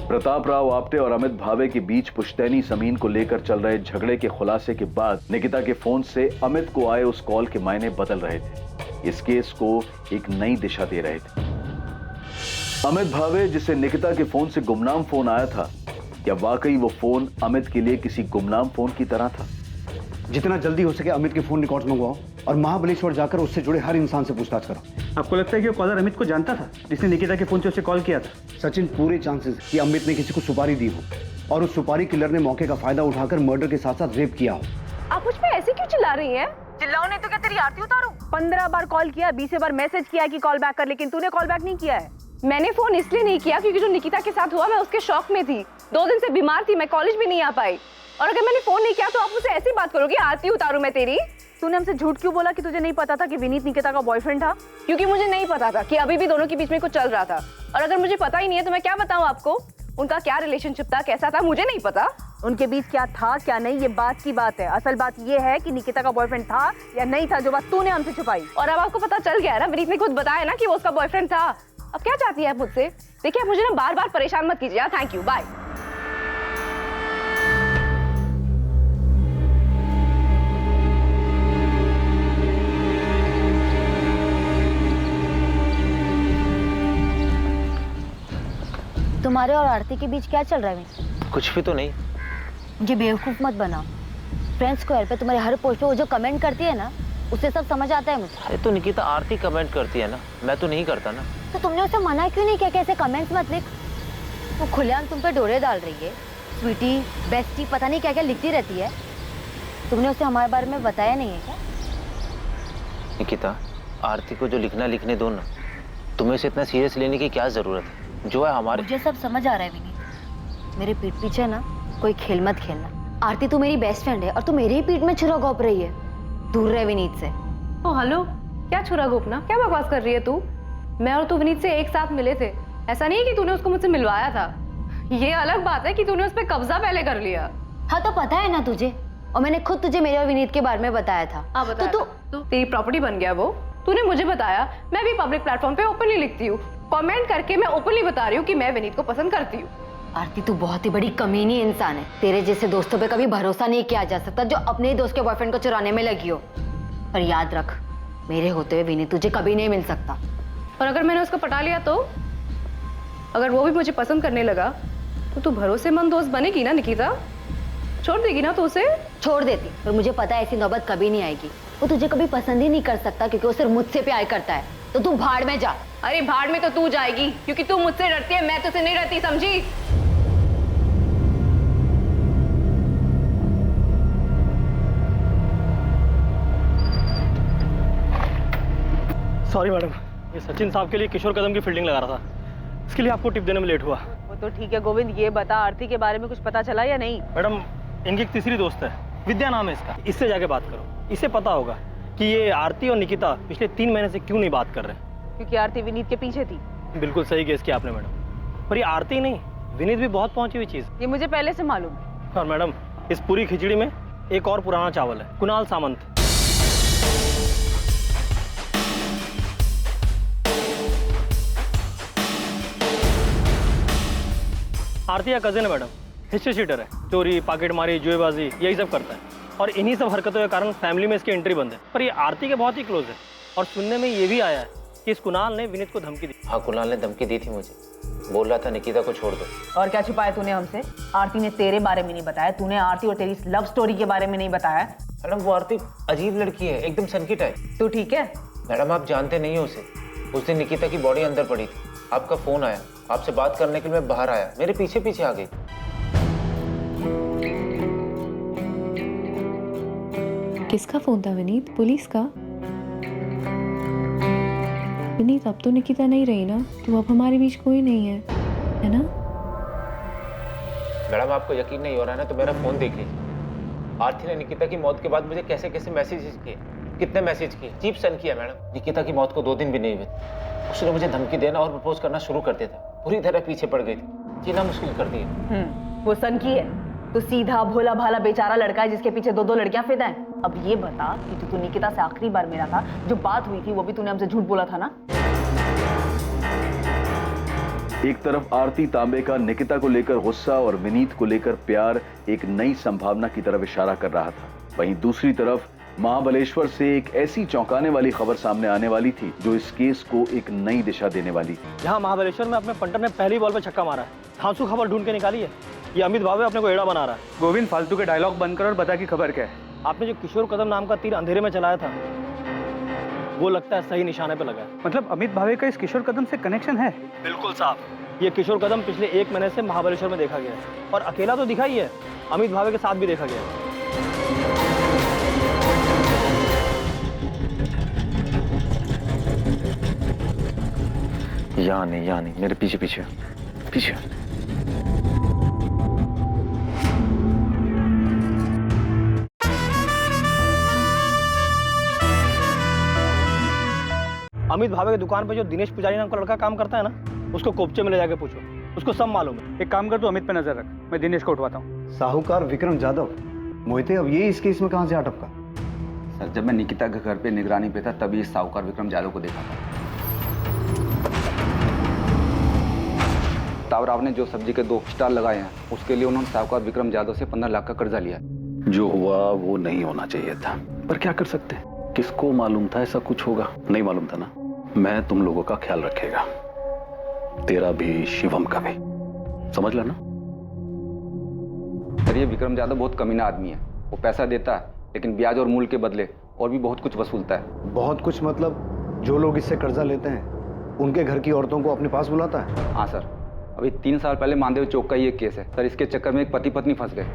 प्रताप राव आप्टे और अमित भावे के बीच पुश्तैनी जमीन को लेकर चल रहे झगड़े के खुलासे के बाद निकिता के फोन से अमित को आए उस कॉल के मायने बदल रहे थे, इस केस को एक नई दिशा दे रहे थे। अमित भावे, जिसे निकिता के फोन से गुमनाम फोन आया था, क्या वाकई वो फोन अमित के लिए किसी गुमनाम फोन की तरह था? जितना जल्दी हो सके अमित के फोन रिकॉर्ड्स मंगवाओ और महाबलेश्वर जाकर उससे जुड़े हर इंसान से पूछताछ करो। आपको लगता है कि वो कॉलर अमित को जानता था, जिसने निकिता के फोन से उसे कॉल किया था? सचिन, पूरे चांसेस कि अमित ने किसी को सुपारी दी हो और उस सुपारी किलर ने मौके का फायदा उठाकर मर्डर के साथ साथ रेप किया हो। आप मुझ पे ऐसे क्यों चिल्ला रही हैं? चिल्लाओ नहीं तो क्या तेरी आरती उतारूं? 15 बार कॉल किया, 20 बार मैसेज किया कि कॉल बैक कर, लेकिन तूने कॉल बैक नहीं किया है। मैंने फोन इसलिए नहीं किया क्योंकि जो निकिता के साथ हुआ मैं उसके शौक में थी। 2 दिन से बीमार थी, मैं कॉलेज भी नहीं आ पाई। और अगर मैंने फोन नहीं किया तो आप मुझसे ऐसी बात करोगे, आरती उतारूं मैं तेरी? तूने हमसे झूठ क्यों बोला कि तुझे नहीं पता था कि विनीत निकिता का बॉयफ्रेंड था? क्योंकि मुझे नहीं पता था कि अभी भी दोनों के बीच में कुछ चल रहा था। और अगर मुझे पता ही नहीं है तो मैं क्या बताऊं आपको? उनका क्या रिलेशनशिप था, कैसा था, मुझे नहीं पता। उनके बीच क्या था क्या नहीं ये बात की बात है। असल बात ये है कि निकिता का बॉयफ्रेंड था या नहीं था, जो बात तूने हमसे छुपाई। और अब आपको पता चल गया है ना, विनीत ने खुद बताया ना कि वो उसका बॉयफ्रेंड था। अब क्या चाहती है आप मुझसे? देखिए, आप मुझे ना बार बार परेशान मत कीजिए। Thank you, bye. तुम्हारे और आरती के बीच क्या चल रहा है? कुछ भी तो नहीं। मुझे बेवकूफ मत बनाओ। फ्रेंड्स स्क्वायर पे तुम्हारे हर पोस्ट पे वो जो कमेंट करती है ना, उससे सब समझ आता है मुझे। अरे तो निकिता आरती कमेंट करती है ना, मैं तो नहीं करता ना। तो तुमने उसे मना क्यों नहीं किया कि ऐसे कमेंट्स मत लिख? वो खुलेआम तुम पे डोरे डाल रही है। स्वीटी, बेस्टी, पता नहीं क्या क्या लिखती रहती है। तुमने उसे हमारे बारे में बताया नहीं है क्या? निकिता, आरती को जो लिखना लिखने दो ना, तुम्हें इसे इतना सीरियस लेने की क्या जरूरत है? जो है हमारे... मुझे सब समझ आ रहा है विनीत। मेरे पीठ पीछे ना कोई खेल मत खेलना। आरती तू मेरी बेस्ट फ्रेंड है और तू मेरे ही पीठ में छुरा घोंप रही है। दूर रहे विनीत से। ओ हेलो, क्या छुरा घोंपना? क्या बकवास कर रही है तू? मैं और तू विनीत से एक साथ मिले थे। ऐसा नहीं है कि तूने उसको मुझसे मिलवाया था। ये अलग बात है कि तूने उस पर कब्जा पहले कर लिया। हाँ तो पता है ना तुझे, और मैंने खुद तुझे मेरे और विनीत के बारे में बताया था। हाँ बताया। तो तेरी प्रॉपर्टी बन गया वो। तूने मुझे बताया। मैं भी पब्लिक प्लेटफॉर्म पे ओपनली लिखती हूँ, कमेंट करके मैं ओपनली बता रही हूँ कि मैं विनीत को पसंद करती हूँ। आरती, तू बहुत ही बड़ी कमीनी इंसान है। तेरे जैसे दोस्तों पे कभी भरोसा नहीं किया जा सकता जो अपने ही दोस्त के बॉयफ्रेंड को चुराने में लगी हो। पर याद रख, मेरे होते हुए विनीत तुझे कभी नहीं मिल सकता। और अगर मैंने उसको पटा लिया तो? अगर वो भी मुझे पसंद करने लगा तो तू भरोसेमंद दोस्त बनेगी ना निकिता? छोड़ देगी ना तो उसे? छोड़ देती, पर मुझे पता है ऐसी नौबत कभी नहीं आएगी। वो तुझे कभी पसंद ही नहीं कर सकता क्योंकि वो सिर्फ मुझसे प्यार करता है। तो तू भाड़ में जा। अरे भाड़ में तो तू जाएगी क्योंकि तू मुझसे डरती है, मैं तुझसे नहीं डरती, समझी? सॉरी मैडम, ये सचिन साहब के लिए किशोर कदम की फील्डिंग लगा रहा था, इसके लिए आपको टिप देने में लेट हुआ। वो तो ठीक है गोविंद, ये बता आरती के बारे में कुछ पता चला या नहीं? मैडम, इनकी एक तीसरी दोस्त है, विद्या नाम है इसका, इससे जाके बात करो। इसे पता होगा कि ये आरती और निकिता पिछले 3 महीने से क्यों नहीं बात कर रहे। क्योंकि आरती विनीत के पीछे थी। बिल्कुल सही गेस किया आपने मैडम, पर ये आरती नहीं, विनीत भी बहुत पहुंची हुई चीज। ये मुझे पहले से मालूम है। और मैडम, इस पूरी खिचड़ी में एक और पुराना चावल है, कुणाल सामंत। आरती का कजिन है मैडम, हिस्ट्री शीटर है, चोरी, पॉकेटमारी, जुएबाजी यही सब करता है और इन्हीं सब हरकतों के कारण फैमिली में इसकी एंट्री बंद है। पर ये आरती के बहुत ही क्लोज है और सुनने में ये भी आया है कि इस कुणाल ने विनीत को धमकी दी। हाँ, कुणाल ने धमकी दी थी मुझे, बोल रहा था निकिता को छोड़ दो। और क्या छुपाया तूने हमसे? आरती ने तेरे बारे में नहीं बताया, तूने आरती और तेरी लव स्टोरी के बारे में नहीं बताया। मैडम, वो आरती अजीब लड़की है, एकदम सनकी टाइप। तू ठीक है? मैडम, आप जानते नहीं हो उसे। उस दिन निकिता की बॉडी अंदर पड़ी थी, आपका फोन आया, आपसे बात करने के लिए मैं बाहर आया, मेरे पीछे पीछे आ गई। किसका फोन था विनीत? पुलिस का? विनीत, अब तो निकिता नहीं रही ना, तो अब हमारे बीच कोई नहीं है ना? मैडम, आपको यकीन नहीं हो रहा है ना, तो मेरा फोन देख लीजिए। आरती ने निकिता की मौत के बाद मुझे कैसे कैसे मैसेजेस किए, कितने मैसेज किए, चीप सन किया मैडम। निकिता की मौत को 2 दिन भी नहीं हुए, उसने मुझे धमकी देना और प्रपोज करना शुरू कर दिया था। पूरी तरह पीछे पड़ गई थी, जीना मुश्किल कर दिया। वो सन की है तो सीधा भोला भाला बेचारा लड़का है जिसके पीछे 2 लड़कियां फिदा हैं। अब ये बता कि तू निकिता से आखिरी बार मिला था, जो बात हुई थी वो भी तूने हमसे झूठ बोला था ना? एक तरफ आरती तांबे का निकिता को लेकर गुस्सा और विनीत को लेकर प्यार एक नई संभावना की तरफ इशारा कर रहा था, वहीं दूसरी तरफ महाबलेश्वर से एक ऐसी चौंकाने वाली खबर सामने आने वाली थी जो इस केस को एक नई दिशा देने वाली थी। यहाँ महाबलेश्वर में अपने पंटर ने पहली बॉल पे छक्का मारा है, धांसू खबर ढूंढ के निकाली है। ये अमित भावे अपने को एड़ा बना रहा है। गोविंद, फालतू के डायलॉग बंद कर और बता कि खबर क्या है। आपने जो किशोर कदम नाम का तीर अंधेरे में चलाया था, वो लगता है सही निशाने पे लगा है। मतलब अमित भावे का इस किशोर कदम से कनेक्शन है? बिल्कुल साहब, ये किशोर कदम पिछले 1 महीने से महाबलेश्वर में देखा गया है और अकेला तो दिखा ही है, अमित भावे के साथ भी देखा गया है। यहाँ नहीं, मेरे पीछे पीछे पीछे। अमित भावे की दुकान पे जो दिनेश पुजारी नाम का लड़का काम करता है ना, उसको कोपचे में ले जाके पूछो, उसको सब मालूम है। एक काम कर, तू अमित पे नजर रख, मैं दिनेश को उठवाता हूँ। साहूकार विक्रम जाधव, मोहिते अब ये इस केस में कहां से अटका? सर, जब मैं निकिता के घर पे निगरानी पे था तभी इस साहूकार विक्रम जाधव को देखा था। तावराव ने जो सब्जी के 2 स्टॉल लगाए हैं, उसके लिए उन्होंने साहूकार विक्रम जाधव से 15 लाख का कर्जा लिया। जो हुआ वो नहीं होना चाहिए था, पर क्या कर सकते हैं? किसको मालूम था ऐसा कुछ होगा? नहीं मालूम था ना। मैं तुम लोगों का ख्याल रखेगा, तेरा भी, शिवम का भी, समझ लेना। सर, ये विक्रम जाधव बहुत कमीना आदमी है। वो पैसा देता है लेकिन ब्याज और मूल के बदले और भी बहुत कुछ वसूलता है। बहुत कुछ मतलब जो लोग इससे कर्जा लेते हैं उनके घर की औरतों को अपने पास बुलाता है? हाँ सर, अभी 3 साल पहले मानदेव चौक का ये केस है सर। इसके चक्कर में एक पति पत्नी फंस गए,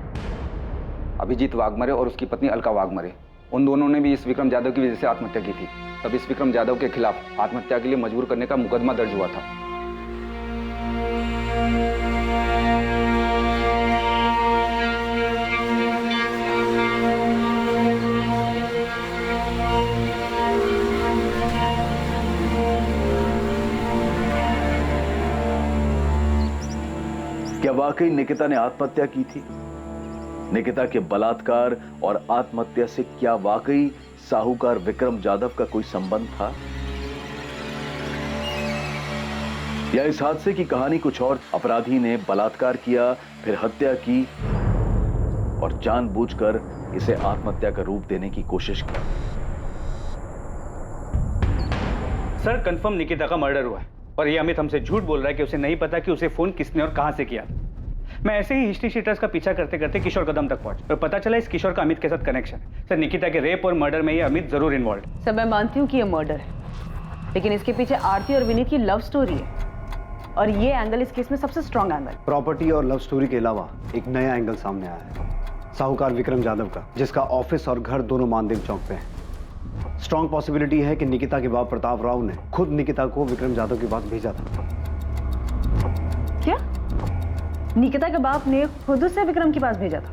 अभिजीत वाघमरे और उसकी पत्नी अलका वाघमरे। उन दोनों ने भी इस विक्रम जाधव की वजह से आत्महत्या की थी। तब इस विक्रम जाधव के खिलाफ आत्महत्या के लिए मजबूर करने का मुकदमा दर्ज हुआ था। क्या वाकई निकिता ने आत्महत्या की थी? निकिता के बलात्कार और आत्महत्या से क्या वाकई साहूकार विक्रम जाधव का कोई संबंध था, या इस हादसे की कहानी कुछ और? अपराधी ने बलात्कार किया, फिर हत्या की और जानबूझकर इसे आत्महत्या का रूप देने की कोशिश की। सर, कंफर्म निकिता का मर्डर हुआ है और ये अमित हमसे झूठ बोल रहा है कि उसे नहीं पता कि उसे फोन किसने और कहां से किया। मैं ऐसे ही हिस्ट्री शीटर्स का पीछा करते करते किशोर कदम तक पहुंच और पता चला इस किशोर का अमित के साथ कनेक्शन है। सर, निकिता के रेप और मर्डर में ये अमित जरूर इन्वॉल्व है। सर, मैं मानती हूँ कि ये मर्डर है, लेकिन इसके पीछे आरती और विनीत की लव स्टोरी है, और ये एंगल इस केस में सबसे स्ट्रॉन्ग एंगल। प्रॉपर्टी और लव स्टोरी के अलावा एक नया एंगल सामने आया है, साहूकार विक्रम जाधव का, जिसका ऑफिस और घर दोनों मानदेव चौक पे है। स्ट्रॉन्ग पॉसिबिलिटी है कि निकिता के बाप प्रताप राव ने खुद निकिता को विक्रम जाधव के पास भेजा था। क्या? निकिता के बाप ने खुद उसे विक्रम के पास भेजा था?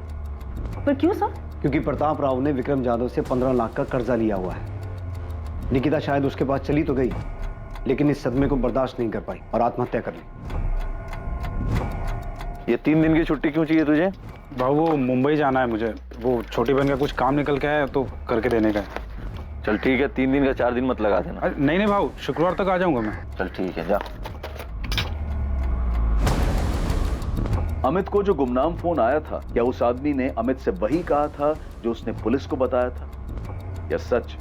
पर क्यों सर? क्योंकि प्रताप राव ने विक्रम जाधव से 15 लाख का कर्जा लिया हुआ है। निकिता शायद उसके पास चली तो गई, लेकिन इस सदमे को बर्दाश्त नहीं कर पाई और आत्महत्या कर ली। ये 3 दिन की छुट्टी क्यों चाहिए तुझे? भाऊ वो मुंबई जाना है मुझे, वो छोटी बहन का कुछ काम निकल के आया तो करके देने का है। चल ठीक है, 3 दिन का 4 दिन मत लगा देना। नहीं नहीं भाऊ, शुक्रवार तक आ जाऊंगा मैं। चल ठीक है, जा। अमित को जो गुमनाम फोन आया था, क्या उस आदमी ने अमित से वही कहा था जो उसने पुलिस को बताया था, या सच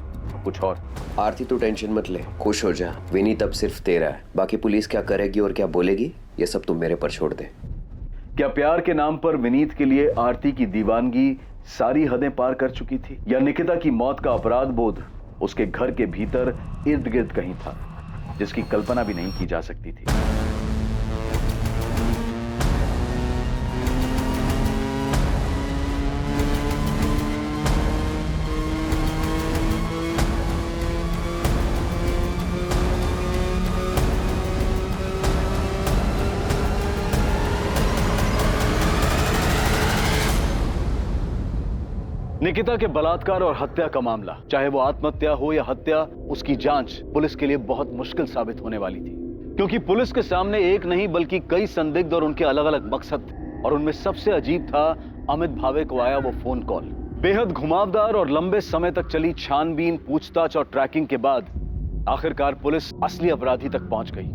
कुछ और? आरती तू टेंशन मत ले, खुश हो जा। विनीत अब सिर्फ तेरा है, बाकी पुलिस क्या करेगी और क्या बोलेगी ये सब तुम मेरे पर छोड़ दे। क्या प्यार के नाम पर विनीत के लिए आरती की दीवानगी सारी हदें पार कर चुकी थी, या निकिता की मौत का अपराध बोध उसके घर के भीतर इर्द गिर्द कहीं था, जिसकी कल्पना भी नहीं की जा सकती थी? निकिता के बलात्कार और हत्या का मामला, चाहे वो आत्महत्या हो या हत्या, उसकी जांच पुलिस के लिए बहुत मुश्किल साबित होने वाली थी, क्योंकि पुलिस के सामने एक नहीं बल्कि कई संदिग्ध और उनके अलग अलग मकसद थे। और उनमें सबसे अजीब था अमित भावे को आया वो फोन कॉल। बेहद घुमावदार और लंबे समय तक चली छानबीन, पूछताछ और ट्रैकिंग के बाद आखिरकार पुलिस असली अपराधी तक पहुंच गई,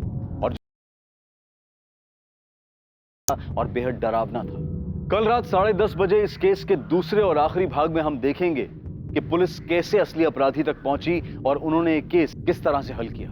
और बेहद डरावना था। कल रात 10:30 बजे इस केस के दूसरे और आखिरी भाग में हम देखेंगे कि पुलिस कैसे असली अपराधी तक पहुंची और उन्होंने ये केस किस तरह से हल किया।